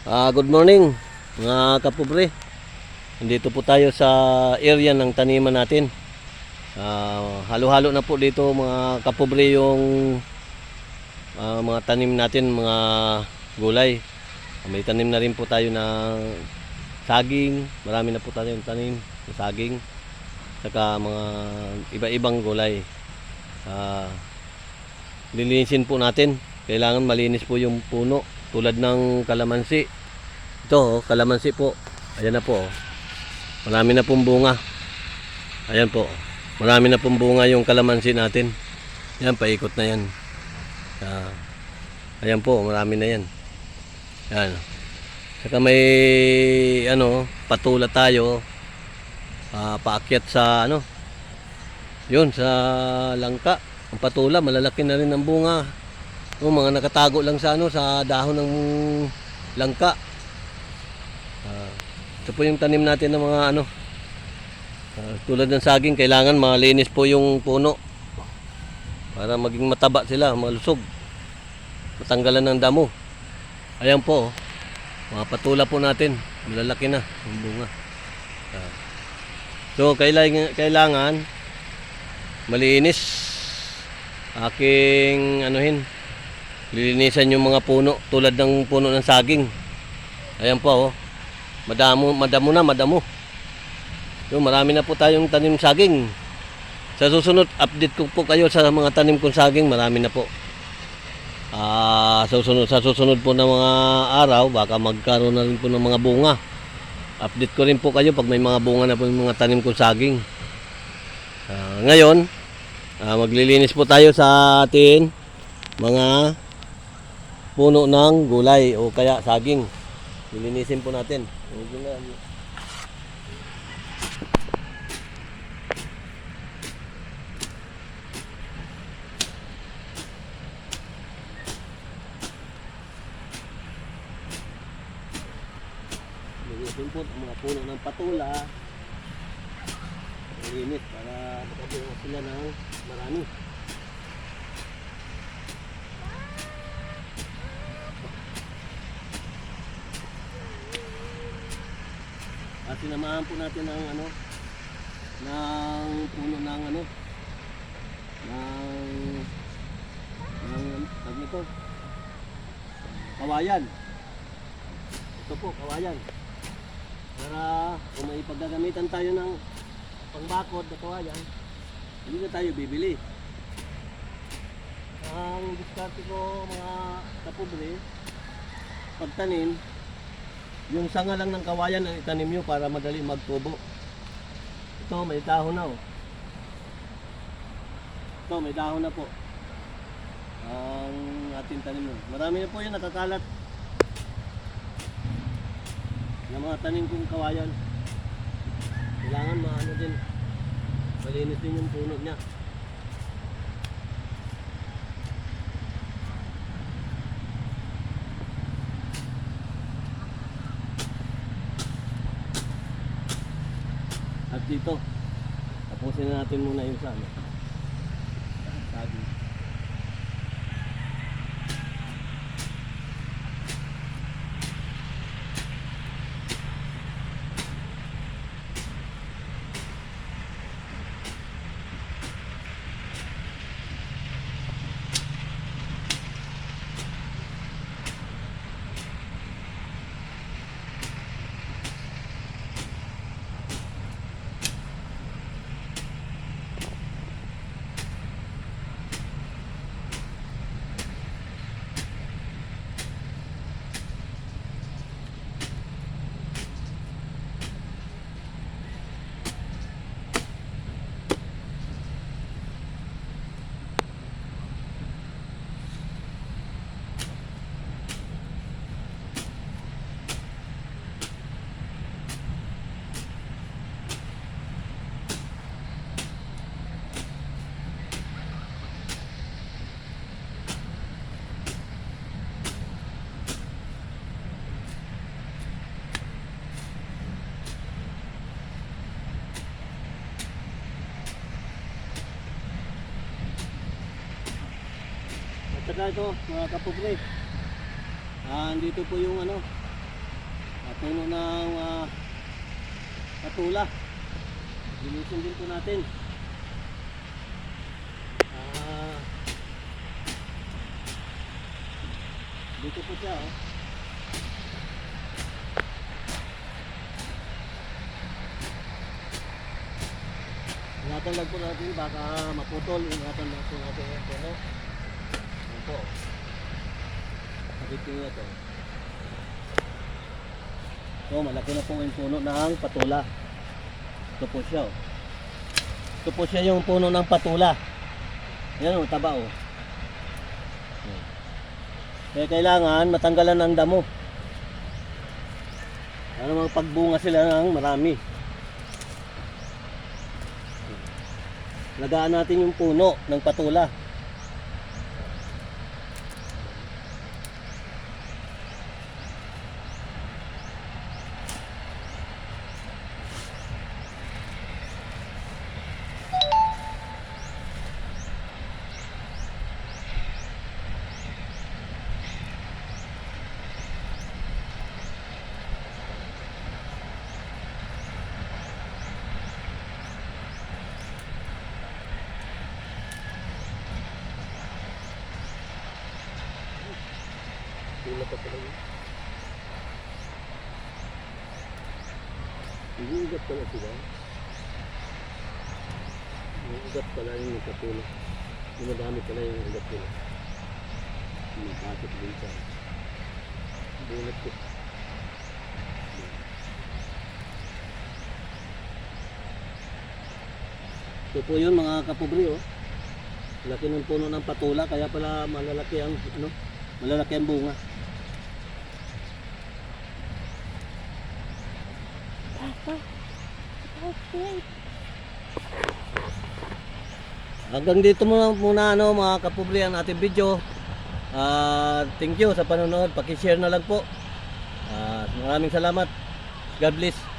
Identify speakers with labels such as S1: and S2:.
S1: Good morning mga kapobre. Dito po tayo sa area ng taniman natin. Halo-halo na po dito mga kapobre yung mga tanim natin, mga gulay. May tanim na rin po tayo ng saging. Marami na po tayo yung tanim ng saging. Saka mga iba-ibang gulay. Lilinisin po natin. Kailangan malinis po yung puno. Tulad ng kalamansi. Ito, kalamansi po. Ayan na po. Marami na pong bunga. Ayan po. Marami na pong bunga yung kalamansi natin. Yan, paikot na yan. Ayan po, marami na yan. Ayan. Saka may patula tayo. Paakyat sa yun, sa langka. Ang patula, malalaki na rin ang bunga. Mga nakatago lang sa sa dahon ng langka. Ito po yung tanim natin ng mga tulad ng saging, kailangan malinis po yung puno para maging mataba sila, malusog, matanggalan ng damo. Ayan po, mga patula po natin, malalaki na ang bunga. So kailangan malinis. Aking lilinisan yung mga puno tulad ng puno ng saging. Ayan po, madamo. Yung marami na po tayong tanim saging. Sa susunod, update ko po kayo sa mga tanim kong saging. Marami na po. Sa susunod po na mga araw, baka magkaroon na rin po ng mga bunga. Update ko rin po kayo pag may mga bunga na po yung mga tanim kong saging. Ngayon, maglilinis po tayo sa atin mga puno ng gulay o kaya saging. Lilinisin po natin. Lilinisin po ang mga puno ng patula. Linis para makabuo sila ng marami. At sinamahan po natin ng ng puno ng tawag nito, kawayan. Ito po, kawayan. Para kung may paggagamitan tayo ng pangbakod na kawayan, hindi na tayo bibili. Ang diskarte ko mga kapobre, pagtanim, yung sanga lang ng kawayan ang itanim nyo para madali magtubo. Ito, may dahon na. Ito, may dahon na po ang ating tanim. Marami na po yun nakakalat ng mga tanim kong kawayan. Kailangan din, malinis din yung puno niya. At dito, tapusin na natin muna yung sabi. At saka ito mga kapobre, andito po yung puno ng patula. Linisin din po natin. Dito po siya, oh. Ingatan lang po natin, baka maputol. Ingatan lang po natin yung puno. Ayan po. Sabitin nyo ito. So, malaki na po yung puno ng patula. Ito po siya, oh. Ito po siya yung puno ng patula. Yan, oh, taba, oh. Kaya kailangan matanggalan ng damo. Para magpagbunga sila ng marami. Lagaan natin yung puno ng patula. Pula pa pala yun. Iugat pala sila. Iugat pala yung patula. Madami pala yung ugat nila. Mapasok din sa bunot ko. Ito po yun mga kapubri, oh. Laki ng puno ng patula, kaya pala malalaki ang malalaki ang bunga. Hanggang dito muna mga kapubri ang ating video. Thank you sa panonood. Paki-share na lang po. Maraming salamat. God bless.